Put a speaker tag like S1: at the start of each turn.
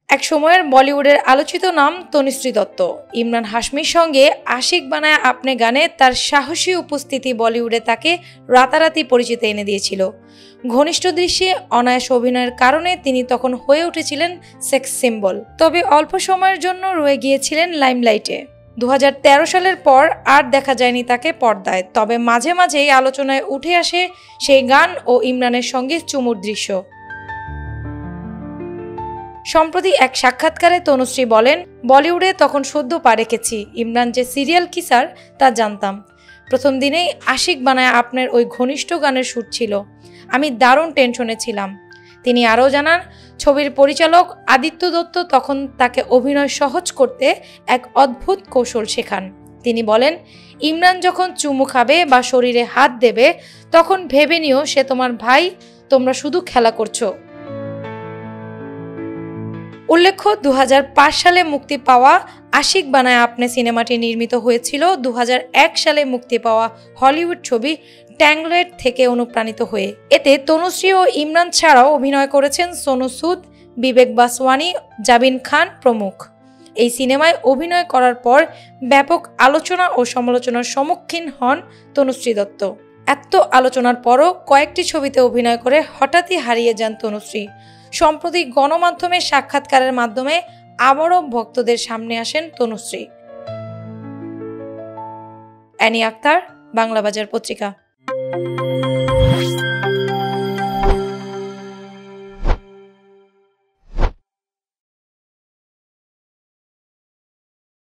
S1: এক সময়ের বলিউডের আলোচিত নাম তনুশ্রী দত্ত। ইমরান হাশমির সঙ্গে আশিক বানায় আপনে গানে তার সাহসী উপস্থিতি বলিউডে তাকে রাতারাতি পরিচিতি এনে দিয়েছিল। ঘনিষ্ঠ দৃশ্যে অনায়াস অভিনয়ের কারণে তিনি তখন হয়ে উঠেছিলেন সেক্স সিম্বল। তবে অল্প সময়ের জন্য রয়ে গিয়েছিলেন লাইমলাইটে। 2013 সালের পর আর দেখা যায়নি তাকে পর্দায়। তবে মাঝে মাঝেই আলোচনায় উঠে আসে সেই গান ও ইমরানের সঙ্গে চুমুর দৃশ্য। সম্প্রতি এক সাক্ষাৎকারে তনুশ্রী বলেন, বলিউডে তখন সদ্য পা রেখেছি। ইমরান যে সিরিয়াল কিসার তা জানতাম। প্রথম দিনেই আশিক বানায় আপনার ওই ঘনিষ্ঠ গানের সুর ছিল। আমি দারুণ টেনশনে ছিলাম। তিনি আরও জানান, ছবির পরিচালক আদিত্য দত্ত তখন তাকে অভিনয় সহজ করতে এক অদ্ভুত কৌশল শেখান। তিনি বলেন, ইমরান যখন চুমু খাবে বা শরীরে হাত দেবে তখন ভেবে নিও সে তোমার ভাই, তোমরা শুধু খেলা করছো। উল্লেখ্য, 2005 সালে মুক্তি পাওয়া আশিক বানায় আপনে সিনেমাটি নির্মিত হয়েছিল 2001 সালে মুক্তি পাওয়া হলিউড ছবি ট্যাংলেট থেকে অনুপ্রাণিত হয়ে। এতে তনুশ্রী ও ইমরান ছাড়াও অভিনয় করেছেন সোনু সুদ, বিবেক বাসওয়ানি, জাবিন খান প্রমুখ। এই সিনেমায় অভিনয় করার পর ব্যাপক আলোচনা ও সমালোচনার সম্মুখীন হন তনুশ্রী দত্ত। এত আলোচনার পরও কয়েকটি ছবিতে অভিনয় করে হঠাৎই হারিয়ে যান তনুশ্রী। সম্প্রতি গণমাধ্যমের সাক্ষাৎকারের মাধ্যমে আবারও ভক্তদের সামনে আসেন তনুশ্রী। অ্যানি আক্তার, বাংলা বাজার পত্রিকা।